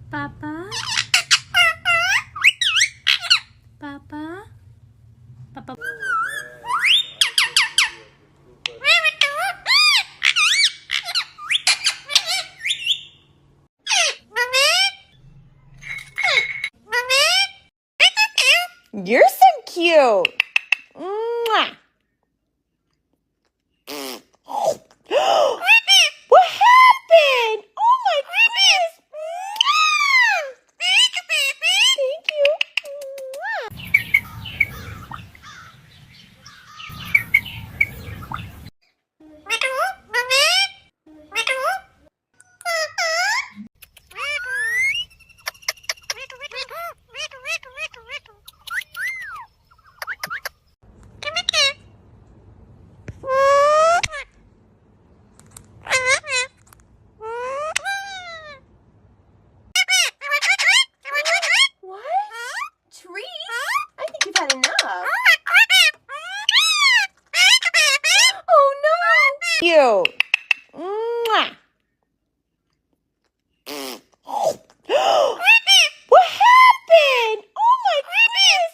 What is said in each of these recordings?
Papa? Papa? Papa? You're so cute. Mwah. What happened? Oh my goodness. Thank you. What? Treat? I think you've had enough. Oh no. Cute. Mwah. What happened? Oh my goodness.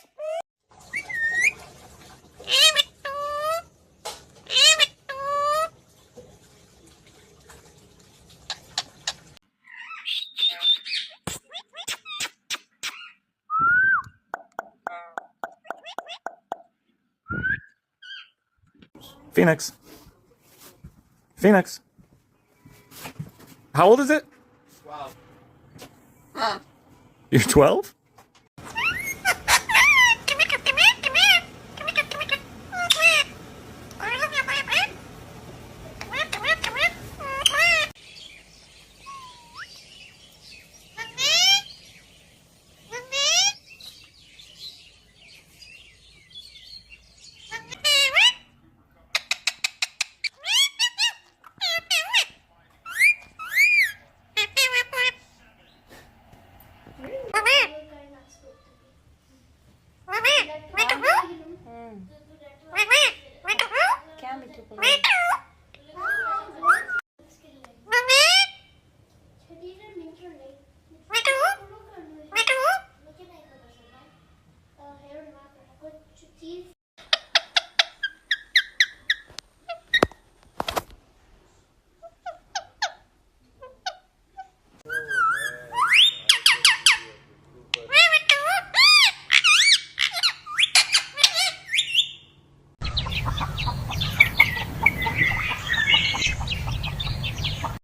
Phoenix. Phoenix. How old is it? 12. You're 12?